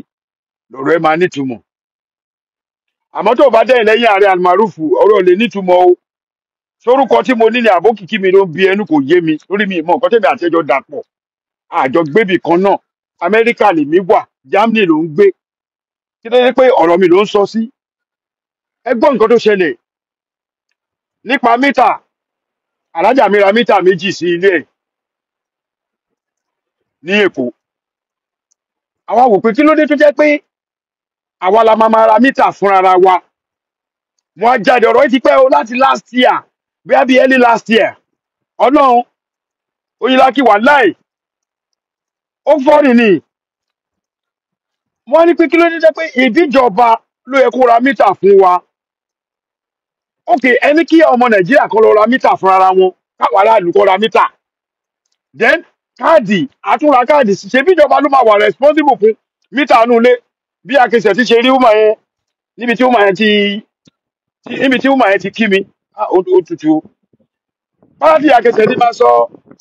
lọ̀rọ̀ ẹ máa nítumọ̀ àmọ́ tó bá dẹ̀yìn lẹ́yìn ààrẹ almarufu ọ̀rọ̀ lè nítumọ̀ o sórúkọ tí mo ní ní àbókìkí mi ló ń bi ẹnu kò yé mi lórí mi ìmọ̀ nǹkan tẹ̀mí àtẹ́jọ́ dàpọ̀ àjọ gbébì kan náà Amẹ́ríkà lèmi wà Germany ló ń gbé kí ló dé pé ọ̀rọ̀ mi ló ń sọ sí ẹ gbọ́ nǹkan tó ṣẹlẹ̀ nípa mítà alájà mi ra mítà méjì sí ilé ẹ̀ ní Èkó àwa wò pé kí ló dé tó jẹ́ pé àwa la máa ra mítà fúnra wa mo á jáde ọ̀rọ̀ yìí ti pẹ́ o láti last year bí early last year Ọlọ́run Oyinlaki wà láì ó fọ́ọ̀rì ni wọ́n ní pé kí ló dé jẹ́ pé ìdíjọba ló yẹ kó ra mítà fún wa ok ẹni kí ọmọ Nàìjíríà kan lọ ra mítà fúnra wọn káwọn aráàlú kó ra mítà then káàdì àtúnra káàdì ṣe bíjọba ló máa wà responsible fún mítà nù lé bí akẹsẹ̀ ti ṣe rí wúmọ̀ yẹn níbi tí wúmọ̀ yẹn ti kí mi ó tutù bára tí akẹsẹ̀ ní máa sọ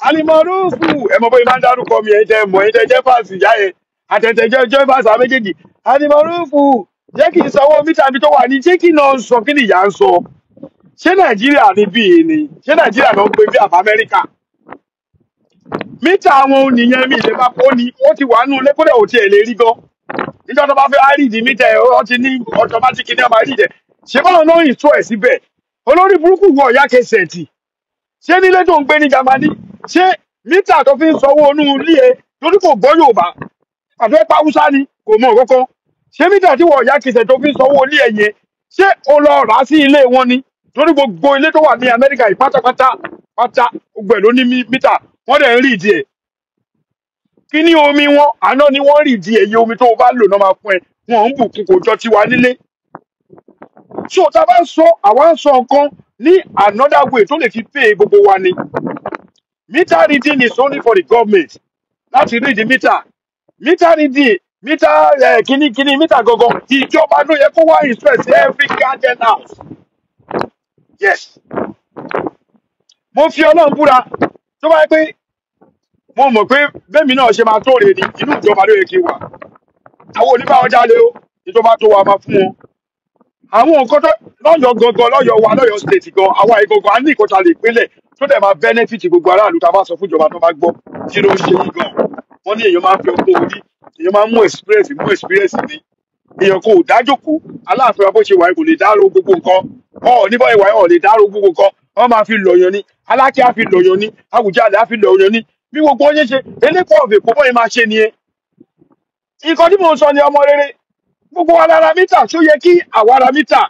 alimọ̀rúfù ẹ̀mọ́ bóyá máa ń dárúkọ mi ẹ̀yin tẹ́ mọ̀ ẹ̀yin tẹ́ jẹ́ fáàsì ìyá yẹn àtẹ̀tẹ̀ jẹ́ fáàsì àwọn méjèèjì alimọ̀rúfù jẹ́ kí n sanwó mítà mi tó wà ní ṣé kí n náà sọ kí ni ìyá ń sọ ṣé Nàìjíríà ní bíi ni ṣé Nàìjíríà náà ń gbé bí àbá Amẹ́ríkà mítà àwọn nìyẹn mi ìṣẹ́ bá kó ni ó ti wà nù lẹ́kọ́dẹ̀ ò tiẹ̀ lè rí gan níjọ́ tó bá fẹ́ àrídì mítà ẹ̀ ó ti ní ọ̀tọ̀mátìkì ní ọmọ àrídì ṣé báwọn náà yìí tó ẹ̀ síbẹ̀ olórí burúkú wọ ìyá kẹsẹ̀tì ṣé nílé tó ń gbé ní Jámánì ṣé mítà tó fi ń sanwó inú ilé ẹ torí kò gbọ́ Yorùbá àti ẹ̀pá Haúsá ni kò mọ̀ kankan ṣé mítà tí wọ ìyá kẹsẹ̀ tó fi ń sanwó ilé ẹ yẹn ṣé o lọ rà á sí ilé wọn ni torí gbogbo ilé tó wà ní Amẹ́ríkà yìí pátápátá gbogbo ẹ̀ ló ní mítà wọ́n dẹ̀ ń rí ìdí ẹ̀ kí ní omi wọn àná ni wọ́n rí ìdí èyí omi tó o bá lò náà máa fún ẹ wọn ń bùkún kò jọ tiwa nílé so tá a bá sọ àwa ń sọ nǹkan ní another way tó lè fi pay gbogbo wa ni meter reading is only for the government láti read the meter reading kíní meter gangan ìjọba ló yẹ kó wá inspect every garden house yes mo fi Ọlọ́run búra tó bá yẹ pé mo mọ̀ pé bẹ́ẹ̀mi náà ṣe máa tóore ni inú ìjọba ló yẹ kí n wà àwọn oníbàwọ̀ jáde o ìjọba tó wà máa fún wọn àwọn nǹkan tó lọ́yọ̀ gangan lọ́yọ̀ wa lọ́yọ̀ state gan àwa ìgangan á ní ìkọta lè pínlẹ̀ tó dẹ̀ máa benefit gbogbo aráàlú tá a bá sọ fún ìjọba tó bá gbọ́ kí ló ń ṣe yìí gan wọ́n ní èèyàn máa ń fi ọgbọ́n orí èèyàn máa ń mú experience ni èèyàn kò dájókòó Aláàfin wa bó ṣe wà kò lè dárò gbogbo nǹkan níbọ̀ ìwà ọ̀ lè dárò gbogbo nǹkan wọ́n máa fi lọ̀yàn ni Aláké á fi lọ̀yàn ni Àwùjalẹ̀ á fi lọ̀yàn ni bí gbogbo wọn ṣe elépo ọ̀fẹ́ kò bọ́ yẹn máa ṣe nìyẹn nǹkan tí mò ń sọ ni ọmọ rere gbogbo wa lára mítà tó yẹ kí àwa ra mítà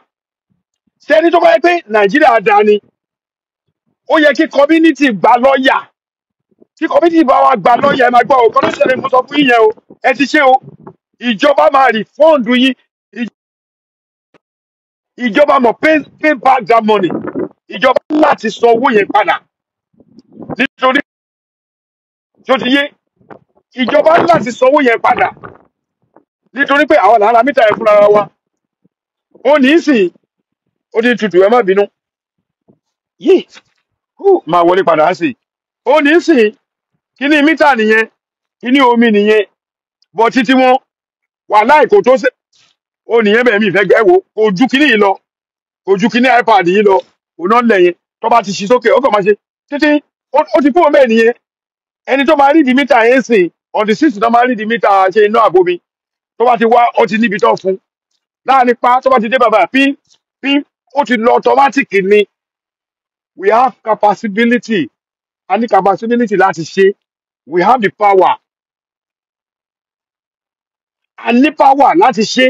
ṣé ẹni tó bá yẹ pé Nàìjíríà dá ni ó yẹ kí community gba lọ́ọ̀yà tí community bá wa gba lọ́ọ̀yà ẹ máa gbọ́ ọ̀kan ló ṣẹlẹ̀ mo sọ fún yín yẹn o ẹ ti ṣe o ìjọba máa refund yín ìjọba mọ̀ pay back that money ìjọba láti san owó yẹn padà nítorí tó ti yé ìjọba láti san owó yẹn padà nítorí pé àwọn làárá mítà yẹn fúnra wa ó ní í sìn ó ti tutù ẹ má bínú yìí máa wọlé padà sí ó ní í sìn kíní mítà nìyẹn kíní omi nìyẹn bọ títí wọn wà láì kò tó ṣe ó nìyẹn bẹ́ẹ̀ mi ìfẹ́ gbẹ́ wo kò ju kíní yìí lọ kò ju kíní iPad yìí lọ kò náà lẹ́yìn tó bá ti ṣí sókè ó kàn máa ṣe títí ó ti kúrò bẹ́ẹ̀ nìyẹn ẹni tó máa rí di mítà yẹn sìn on the 6th tó máa rí di mítà ṣe iná àbomi tó bá ti wá ó ti níbi tó fún láàrin pa tó bá ti dé bàbá pín ó ti lọ automatic ni we have capability a ní capability láti ṣe we have the power a ní power láti ṣe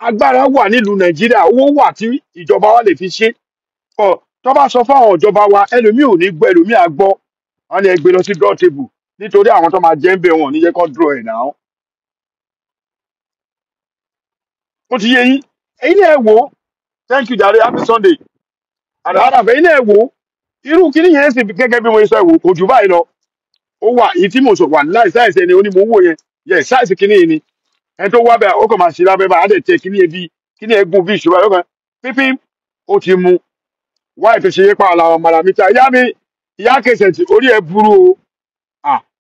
agbára wà nílùú Nàìjíríà owó wà tí ìjọba wa lè fi ṣe ọ tó bá sọ fún àwọn ìjọba wa ẹlòmíì ò ní gbọ́ ẹlòmíì á gbọ́ wọn lè gbé lọ sí draw table nítorí àwọn tó máa jẹ́ ń bẹ wọn níjẹ́ kó draw ẹ̀ náà ó ti yé yín ẹ̀yin náà wò ó thank you jare happy Sunday àdáhàdà ẹ̀yin náà wò ó irú kíní yẹn sì gẹ́gẹ́ bí mo sọ ẹ̀wò kò jù báyìí lọ ó wà èyí tí mo sọ wà láì sáìsì ẹni ó ní mo ń wò yẹn yẹ sáìsì kíní yìí ni ẹni tó wá bẹ́ẹ̀ ó kàn máa ṣe lábẹ́ bá a dẹ̀ tẹ kíní yẹn bí kíní yẹn gùn bí ìṣòro ẹ̀ lọ́kàn pínpín ó ti mu wáyé tó ṣe yé pa àlà ọmọ àlàmíta ìyá kẹsẹ̀tì orí ẹ̀ burú o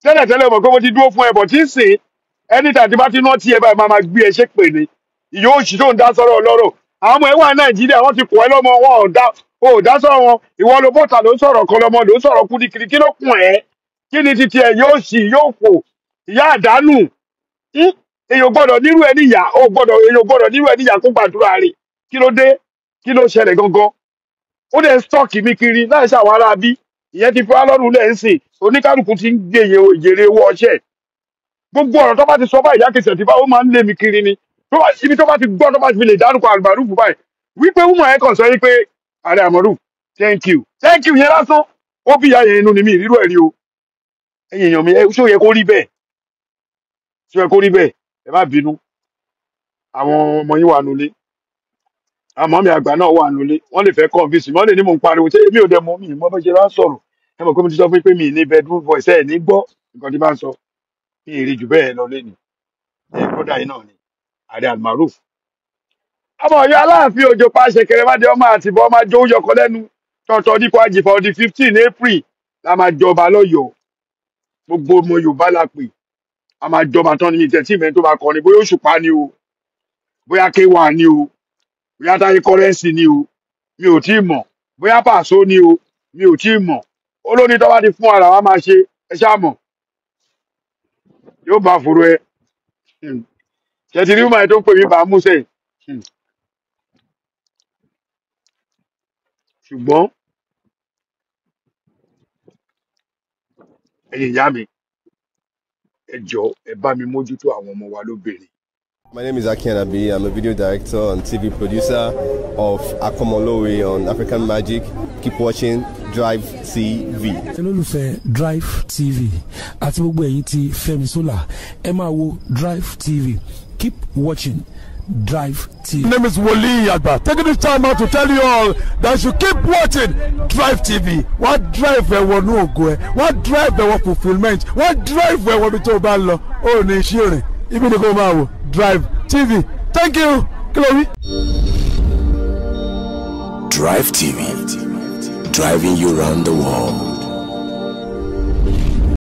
tẹ́lẹ̀ mọ̀ pé mo ti dúró fún ẹ bọ̀ tí ń sìn anytime tí bá ti ná tí ẹ báyìí máa gbé ẹ ṣe pè ní ìyó òṣì tó ń dá sọ́rọ̀ ọlọ́rọ̀ àwọn ọmọ ẹ wà Nàìjíríà wọ́n ti kọ̀ ẹ́ lọ́mọ wọn ò dá sọ́rọ̀ wọn ìwọ ló bọ́ta ló ń sọ̀rọ̀ kan lọ́mọ ló ń sọ̀rọ̀ kúdikiri kí ló kùn ẹ́ kí ni titi ẹ̀ yóò ṣì yóò fò ìyá àdánù èyàn gbọ́dọ̀ nírú ẹ níyà èyàn gbọ́dọ̀ nírú ẹ níyà kó gbàdúrà rẹ̀ kí ló dé kí ló ṣẹlẹ̀ gangan ó dẹ̀ stọ́ọ̀kì mi kiri láì ṣàwọn ará bí ìyẹn ti fi wá lọ́rùn lẹ́ ń sìn oníkálukú ti ń gbé ìyèrè owó ọṣẹ́ gbogbo ọ̀rọ̀ tó bá ti sọ bá ìyá kẹsẹ̀ tí bá ó máa ń lé mi kiri ni ibi tó bá ti gbọ́ tó bá ti fi lè dárúkọ àlùbárùkù báyìí wípé wúmọ̀ ẹ̀ kàn sọ wípé ààrẹ àmọ́rù thank you yẹn lásán ó bí ìyá yẹn inú ni mi ìrírò ẹ̀rí o ẹ̀yin èèyàn mi ṣó yẹ kó rí bẹ́ẹ̀ ẹ má bínú àwọn ọmọ yín wà nulẹ̀ àmọ́ mi àgbà náà wà nulẹ̀ wọ́n lè fẹ́ convince mi wọ́n lè ní mò ń pariwo ṣé èmi ò dẹ̀ mọ̀ mi ìmọ̀ bó ṣe bá sọ̀rọ̀ ẹ mọ̀ pé mo ti sọ fún yín pé mi ní bedroom voice ẹ̀ ní gbọ́ nǹkan tí bá ń sọ mi ì rí jù bẹ́ẹ̀ lọ lẹ́nu ẹ̀ kódà yìí náà ni ààrẹ Almaroof ọmọ Ọ̀yọ́ Aláàfin Òjó pa ṣẹ̀kẹ̀rẹ̀ má dé ọmọ àtìbọ ọmọ ajó yọkọ lẹ́nu tọ̀tọ̀ nípa àjìfà ọdí 15 April la máa jọba lọ́yọ̀ọ́ gbogbo ọmọ Yorùbá la pè a máa jọba tán ní ìtẹ̀tí ìmẹ́ tó máa kọ́ ni bóyá Òṣùpá ni o bóyá K1 ni o bóyá Táyé Currency ni o mi ò tí ì mọ̀ bóyá Pàṣọ ni o mi ò tí ì mọ̀ olóní tó bá ti fún ara wa máa ṣe ẹ ṣáà mọ̀ yóò bá fòrò ẹ ṣètìlí ọmọ ẹ tó ń pè mí bá mú sẹ́yìn ṣùgbọ́n ẹ̀yin ìyá mi ẹ jọ̀ọ́ ẹ bá mi mójútó àwọn ọmọ wa lóbìnrin. My name is Aki Anabi. I'm a video director and TV producer of Akomolowe on African Magic. Keep watching Drive TV. olólùfẹ́ Drive TV àti gbogbo ẹ̀yin tí Fẹ́mi Sola ẹ máa wo Drive TV. Keep watching Drive TV. My name is Wole Agba. Taking this time out to tell you all that you keep watching Drive TV. What drive ẹ̀wọ̀n ní ògo ẹ̀? What drive ẹ̀wọ̀n fulfilment? What drive ẹ̀wọ̀n bí tó bá lọ? Ó ní iṣẹ́ rẹ̀. Ibi ni kò máa wò Drive TV. Thank you. Chloe. Drive TV. Driving you around the world.